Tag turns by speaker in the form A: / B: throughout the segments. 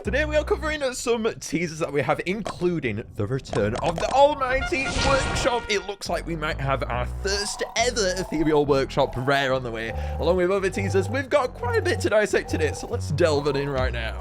A: Today we are covering some teasers that we have, including the return of the almighty workshop. It looks like we might have our first ever Ethereal Workshop Rare on the way. Along with other teasers, we've got quite a bit to dissect today, so let's delve it in right now.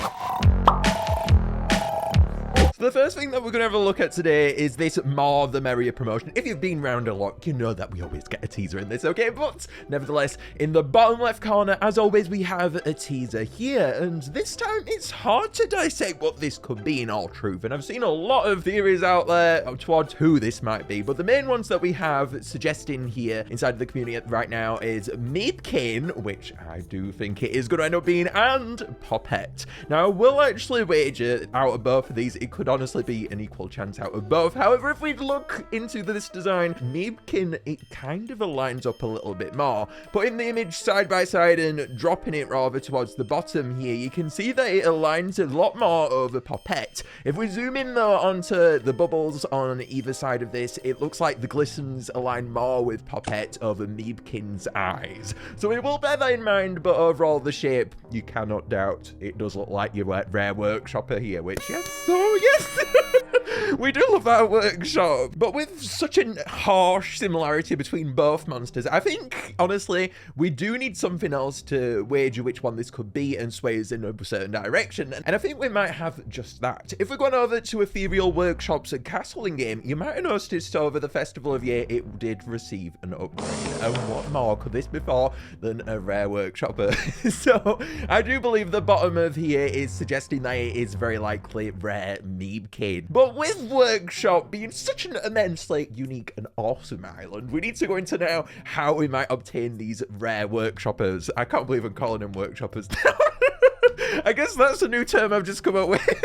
A: So the first thing that we're going to have a look at today is this More the Merrier promotion. If you've been around a lot, you know that we always get a teaser in this, okay? But nevertheless, in the bottom left corner, as always, we have a teaser here. And this time, it's hard to dissect what this could be in all truth. And I've seen a lot of theories out there towards who this might be. But the main ones that we have suggesting here inside of the community right now is Meebkin, which I do think it is going to end up being, and Poppette. Now, I will actually wager out of both of these, it could honestly be an equal chance out of both. However, if we look into this design, Meebkin, it kind of aligns up a little bit more. Putting the image side by side and dropping it rather towards the bottom here, you can see that it aligns a lot more over Poppette. If we zoom in though onto the bubbles on either side of this, it looks like the glistens align more with Poppette over Meebkin's eyes. So we will bear that in mind, but overall the shape, you cannot doubt, it does look like your rare workshopper here, which yes, we do love that workshop. But with such a harsh similarity between both monsters, I think, honestly, we do need something else to wager which one this could be and sway us in a certain direction. And I think we might have just that. If we're going over to Ethereal Workshop's castling game, you might have noticed over the Festival of Year, it did receive an upgrade. And what more could this be for than a rare workshopper? So I do believe the bottom of here is suggesting that it is very likely rare Meebkin. But with Workshop being such an immensely unique and awesome island, we need to go into now how we might obtain these rare workshoppers. I can't believe I'm calling them workshoppers now. I guess that's a new term I've just come up with.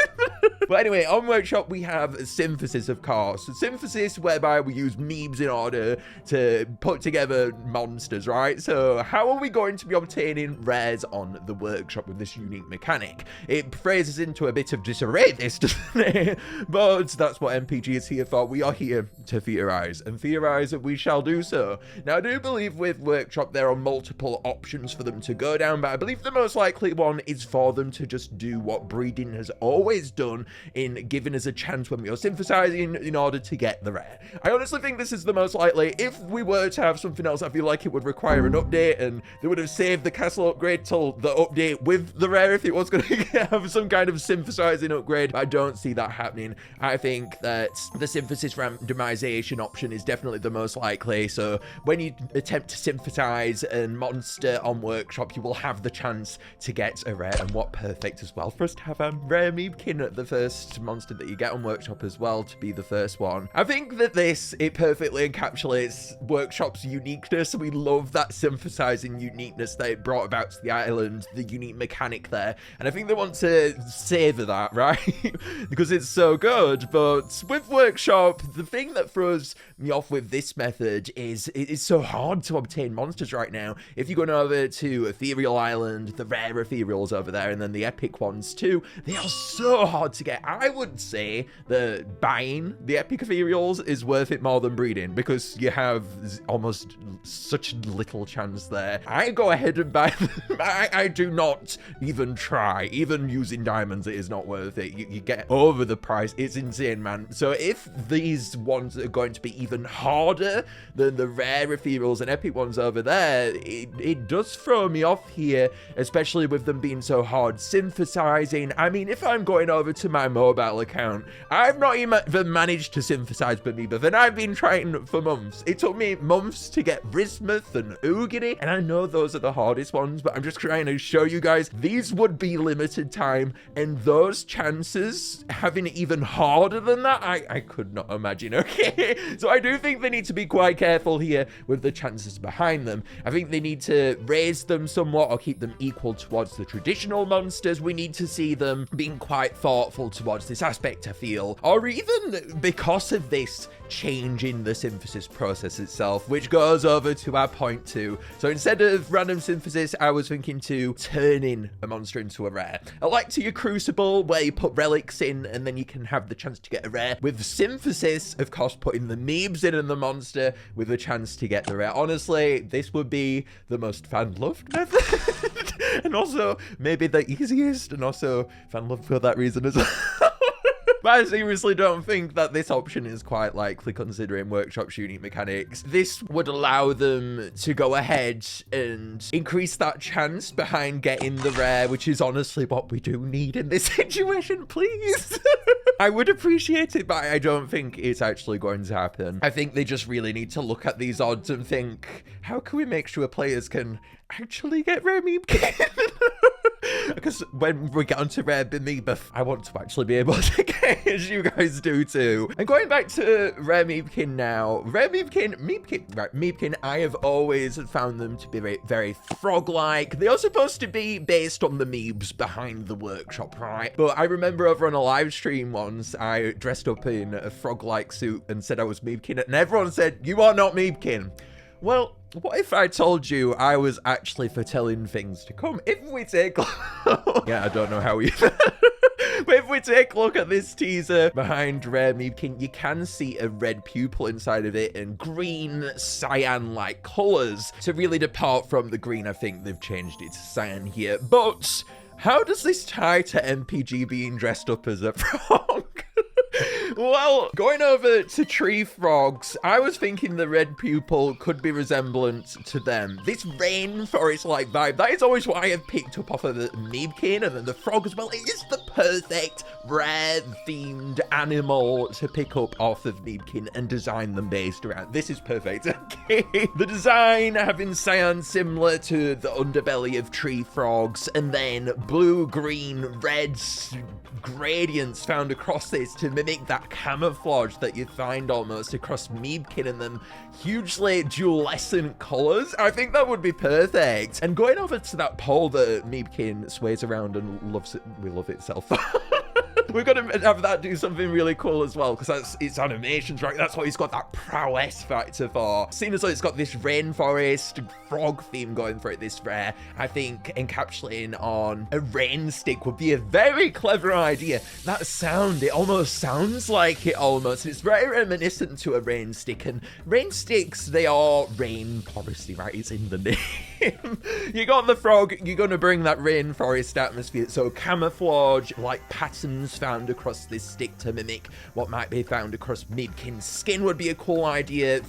A: But anyway, on Workshop, we have Synthesis, of course. Synthesis, whereby we use memes in order to put together monsters, right? So how are we going to be obtaining rares on the Workshop with this unique mechanic? It phrases into a bit of disarray, this, doesn't it? But that's what MPG is here for. We are here to theorize, and theorize we shall do so. Now, I do believe with Workshop, there are multiple options for them to go down, but I believe the most likely one is for them to just do what breeding has always done in giving us a chance when we are synthesizing in order to get the rare. I honestly think this is the most likely. If we were to have something else, I feel like it would require an update, and they would have saved the castle upgrade till the update with the rare if it was going to have some kind of synthesizing upgrade. But I don't see that happening. I think that the synthesis randomization option is definitely the most likely. So when you attempt to synthesize a monster on Workshop, you will have the chance to get a rare, and what perfect as well for us to have a rare Meebkin at the first monster that you get on Workshop as well, to be the first one. I think that it perfectly encapsulates Workshop's uniqueness. We love that synthesizing uniqueness that it brought about to the island, the unique mechanic there, and I think they want to savor that, right? Because it's so good. But with Workshop, the thing that throws me off with this method is it is so hard to obtain monsters right now. If you're going over to Ethereal Island, the rare Ethereals over there, and then the epic ones too, they are so hard to get. I would say that buying the epic Ethereals is worth it more than breeding, because you have almost such little chance there. I go ahead and buy them. I do not even try. Even using diamonds, it is not worth it. You get over the price. It's insane, man. So if these ones are going to be even harder than the rare Ethereals and epic ones over there, it does throw me off here, especially with them being so hard synthesizing. I mean, if I'm going over to my mobile account, I've not even managed to synthesize Bermuda, and I've been trying for months. It took me months to get Bismuth and Oogity, and I know those are the hardest ones, but I'm just trying to show you guys these would be limited time, and those chances having it even harder than that, I could not imagine, okay? So I do think they need to be quite careful here with the chances behind them. I think they need to raise them somewhat or keep them equal towards the traditional monsters. We need to see them being quite thoughtful towards this aspect, I feel, or even because of this change in the synthesis process itself, which goes over to our point 2. So instead of random synthesis, I was thinking to turning a monster into a rare. I like to your crucible where you put relics in and then you can have the chance to get a rare. With synthesis, of course, putting the memes in and the monster with a chance to get the rare. Honestly, this would be the most fan-loved method. And also, maybe the easiest, and also fan love for that reason as well. But I seriously don't think that this option is quite likely considering Workshop's unique mechanics. This would allow them to go ahead and increase that chance behind getting the rare, which is honestly what we do need in this situation, please. I would appreciate it, but I don't think it's actually going to happen. I think they just really need to look at these odds and think, how can we make sure players can actually get rare Meebkin? Because when we get onto rare Meebkin, I want to actually be able to get, as you guys do too. And going back to rare Meebkin now, rare Meebkin, I have always found them to be very, very frog-like. They are supposed to be based on the Meebs behind the workshop, right? But I remember over on a live stream once, I dressed up in a frog-like suit and said I was Meebkin, and everyone said, "You are not Meebkin." Well, what if I told you I was actually foretelling things to come? If we take yeah, I don't know how we but if we take a look at this teaser behind rare Meebkin, you can see a red pupil inside of it and green cyan-like colors to really depart from the green. I think they've changed it to cyan here. But how does this tie to MPG being dressed up as a frog? Well, going over to tree frogs, I was thinking the red pupil could be resemblant to them. This rainforest-like vibe, that is always what I have picked up off of the Meebkin, and then the frog as well. It is the perfect rare-themed animal to pick up off of Meebkin and design them based around. This is perfect, okay? The design having cyan similar to the underbelly of tree frogs, and then blue, green, red gradients found across this to mimic that camouflage that you find almost across Meebkin and them hugely dualescent colors. I think that would be perfect. And going over to that pole that Meebkin sways around and loves it, we love itself. We're gonna have that do something really cool as well, because that's its animations, right? That's what it's got that prowess factor for. Seeing as though it's got this rainforest frog theme going for it, this rare, I think encapsulating on a rain stick would be a very clever idea. That sound, it almost sounds like it almost. It's very reminiscent to a rain stick, and rain sticks, they are rainforesty, right? It's in the name. You got the frog, you're gonna bring that rainforest atmosphere, so camouflage like patterns found across this stick to mimic what might be found across Meebkin's skin would be a cool idea.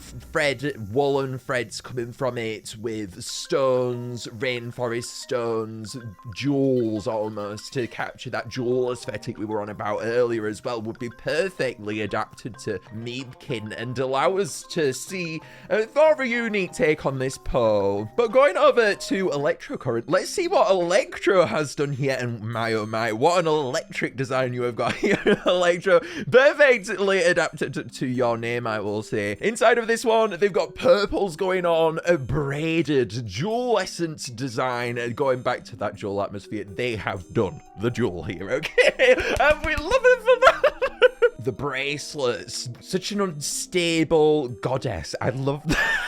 A: Woolen threads coming from it with stones, rainforest stones, jewels almost, to capture that jewel aesthetic we were on about earlier as well, would be perfectly adapted to Meebkin and allow us to see a very unique take on this pole. But going over to ElectroCurrant, let's see what Electro has done here, and my oh my, what an electric design you have got here, Electro. Perfectly adapted to your name, I will say. Inside of this one, they've got purples going on, a braided jewel essence design, and going back to that jewel atmosphere, they have done the jewel here, okay? And we love it for that. The bracelets, such an unstable goddess. I love that.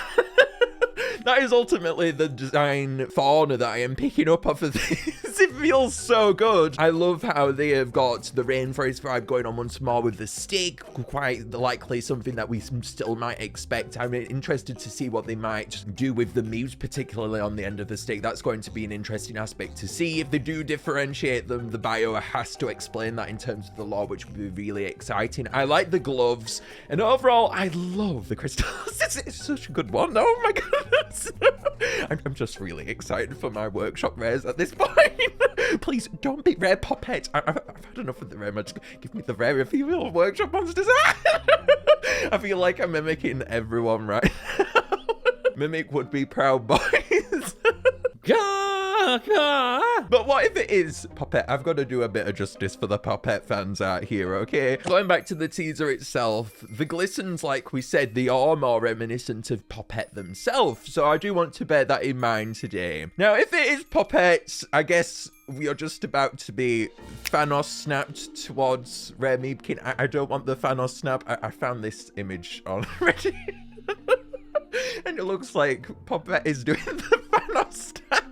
A: That is ultimately the design fauna that I am picking up off of this. It feels so good. I love how they have got the rainforest vibe going on once more with the stick. Quite likely something that we still might expect. I'm interested to see what they might do with the mute, particularly on the end of the stick. That's going to be an interesting aspect to see. If they do differentiate them, the bio has to explain that in terms of the lore, which would be really exciting. I like the gloves, and overall, I love the crystals. It's such a good one. Oh my goodness. I'm just really excited for my workshop rares at this point. Please don't be rare Poppette. I've had enough of the rare. Just give me the rare Ethereal Workshop monsters. I feel like I'm mimicking everyone right now. Mimic would be proud boys. But what if it is Poppette? I've got to do a bit of justice for the Poppette fans out here, okay? Going back to the teaser itself, the glistens, like we said, they are more reminiscent of Poppette themselves, so I do want to bear that in mind today. Now, if it is Poppette, I guess we are just about to be Thanos snapped towards rare Meebkin. I don't want the Thanos snap. I found this image on Reddit. And it looks like Poppette is doing the Thanos snap.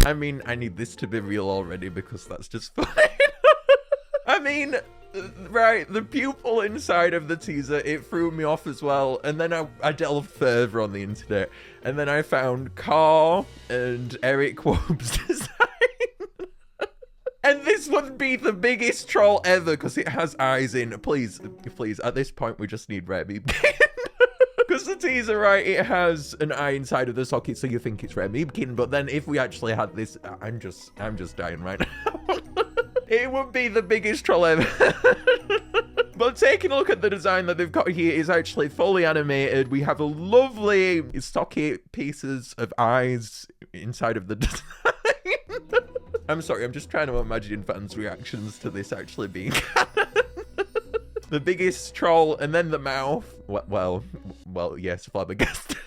A: I mean, I need this to be real already because that's just fine. I mean, Right, the pupil inside of the teaser, it threw me off as well. And then I delved further on the internet. And then I found Kaww and EpicWubb's design. And this would be the biggest troll ever because it has eyes in. Please, at this point, we just need Rare Meebkin. Because the teaser, right, it has an eye inside of the socket, so you think it's Rare Meebkin. But then if we actually had this, I'm just dying right now. It would be the biggest troll ever. But taking a look at the design that they've got here is actually fully animated. We have a lovely socket pieces of eyes inside of the design. I'm sorry, I'm just trying to imagine fans' reactions to this actually being canon. The biggest troll, and then the mouth. Well, yes, flabbergasted.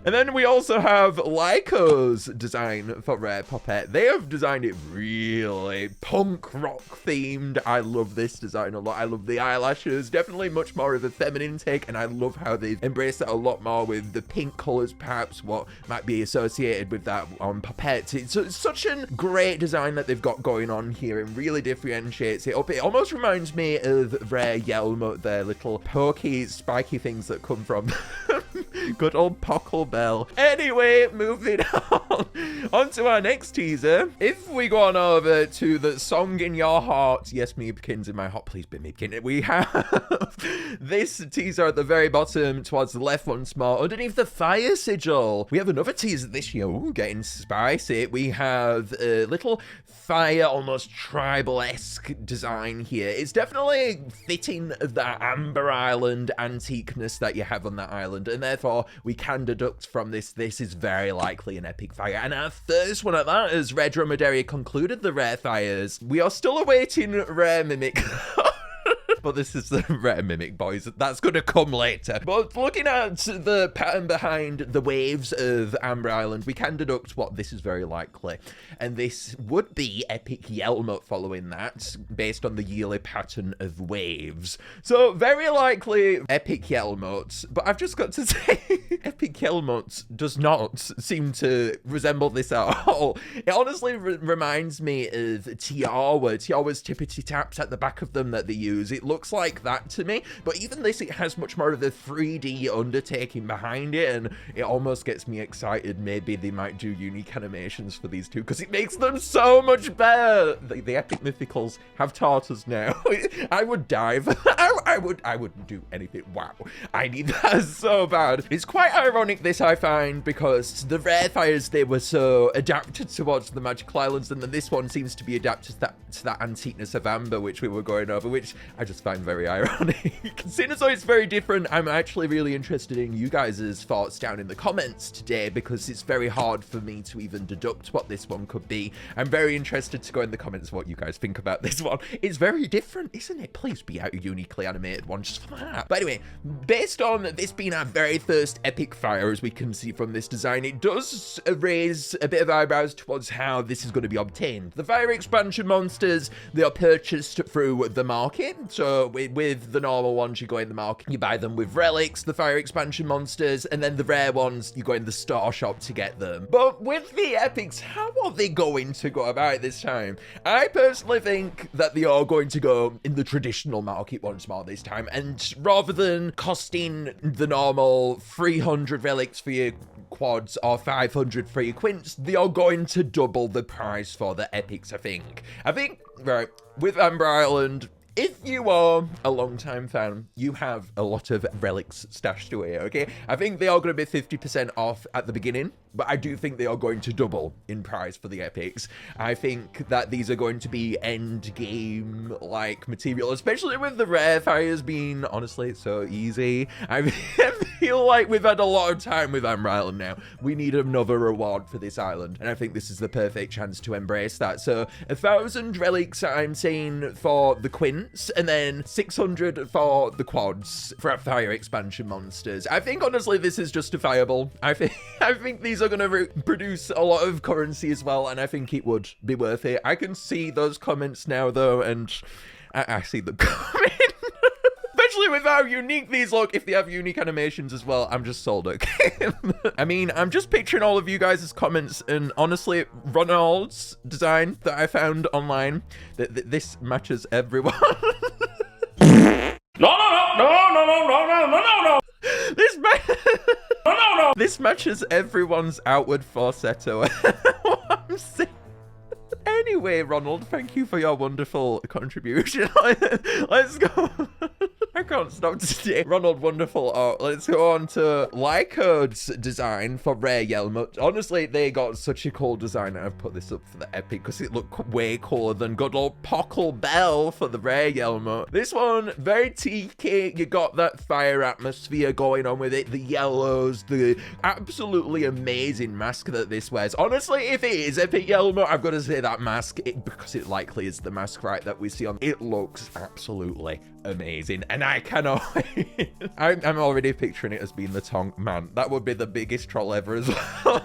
A: And then we also have Lyco's design for Rare Poppette. They have designed it really punk rock themed. I love this design a lot. I love the eyelashes. Definitely much more of a feminine take, and I love how they've embraced that a lot more with the pink colors, perhaps what might be associated with that on Poppette. It's such a great design that they've got going on here and really differentiates it up. It almost reminds me of Rare Yelmut, their little pokey, spiky things that come from good old Pockle Bell. Anyway, moving on to our next teaser. If we go on over to the song in your heart, yes, Meebkin's in my heart, please be Meebkin. We have this teaser at the very bottom towards the left once more. Underneath the fire sigil, we have another teaser this year. Ooh, getting spicy. We have a little fire, almost tribal-esque design here. It's definitely fitting that Amber Island antiqueness that you have on that island, and therefore we can deduct from this is very likely an epic fire. And our first one at that, as Red Dromedary concluded the rare fires, we are still awaiting Rare Mimic. But this is the Rare Mimic, boys. That's going to come later. But looking at the pattern behind the waves of Amber Island, we can deduct what this is very likely. And this would be Epic Yelmut following that, based on the yearly pattern of waves. So very likely Epic Yelmut. But I've just got to say, Epic Yelmut does not seem to resemble this at all. It honestly reminds me of Tiawa's tippity taps at the back of them that they use. It looks like that to me, but even this, it has much more of the 3D undertaking behind it, and it almost gets me excited. Maybe they might do unique animations for these two, because it makes them so much better. The epic mythicals have taught us now. I would dive. I wouldn't do anything. Wow, I need that so bad. It's quite ironic, this, I find, because the rare fires, they were so adapted towards the magical islands, and then this one seems to be adapted to that antiqueness of Amber, which we were going over, which I just find very ironic. Seeing as though it's very different, I'm actually really interested in you guys' thoughts down in the comments today, because it's very hard for me to even deduct what this one could be. I'm very interested to go in the comments what you guys think about this one. It's very different, isn't it? Please be out a uniquely animated one just for that. But anyway, based on this being our very first epic fire, as we can see from this design, it does raise a bit of eyebrows towards how this is going to be obtained. The fire expansion monsters, they are purchased through the market. So with the normal ones, you go in the market, you buy them with relics, the fire expansion monsters, and then the rare ones, you go in the store shop to get them. But with the epics, how are they going to go about it this time? I personally think that they are going to go in the traditional market once more this time, and rather than costing the normal 300 relics for your quads or 500 for your quints, they are going to double the price for the epics, I think. Right, with Amber Island, if you are a long-time fan, you have a lot of relics stashed away, okay? I think they are going to be 50% off at the beginning, but I do think they are going to double in price for the epics. I think that these are going to be end-game-like material, especially with the rare fires being, honestly, so easy. I feel like we've had a lot of time with Amber Island now. We need another reward for this island, and I think this is the perfect chance to embrace that. So 1,000 relics, I'm saying, for the quints, and then 600 for the quads for fire expansion monsters. I think, honestly, this is justifiable. I think these are going to produce a lot of currency as well, and I think it would be worth it. I can see those comments now, though, and I see them coming. But Especially with how unique these look. If they have unique animations as well, I'm just sold, okay? I mean, I'm just picturing all of you guys' comments, and honestly, Ronald's design that I found online, this matches everyone. No. This matches everyone's outward falsetto. What I'm saying. Anyway, Ronald, thank you for your wonderful contribution. Let's go. I can't stop today. Ronald, wonderful art. Let's go on to Lycode's design for Rare Yelmut. Honestly, they got such a cool design. I've put this up for the Epic because it looked way cooler than good old Pockle Bell for the Rare Yelmut. This one, very TK. You got that fire atmosphere going on with it. The yellows, the absolutely amazing mask that this wears. Honestly, if it is Epic Yelmut, I've got to say that mask, because it likely is the mask, right, that we see on. It looks absolutely amazing, and I cannot wait. I'm already picturing it as being the tongue. Man, that would be the biggest troll ever as well.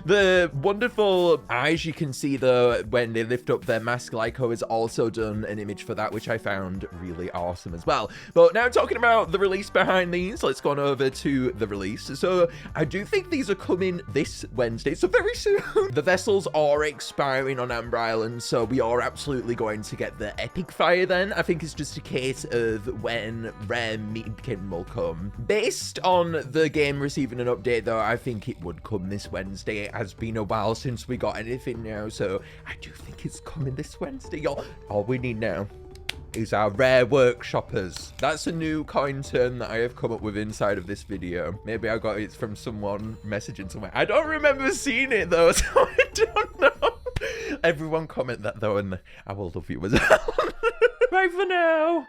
A: The wonderful eyes you can see though when they lift up their mask. Lyco has also done an image for that, which I found really awesome as well. But now talking about the release behind these, let's go on over to the release. So I do think these are coming this Wednesday, so very soon. The vessels are expiring on Amber Island, so we are absolutely going to get the epic fire then. I think it's just a case of when Rare Meebkin will come. Based on the game receiving an update though, I think it would come this Wednesday. It has been a while since we got anything now, so I do think it's coming this Wednesday, y'all. All we need now is our Rare Workshoppers. That's a new coin term that I have come up with inside of this video. Maybe I got it from someone messaging somewhere. I don't remember seeing it though, so I don't know. Everyone comment that though, and I will love you as well. Bye for now.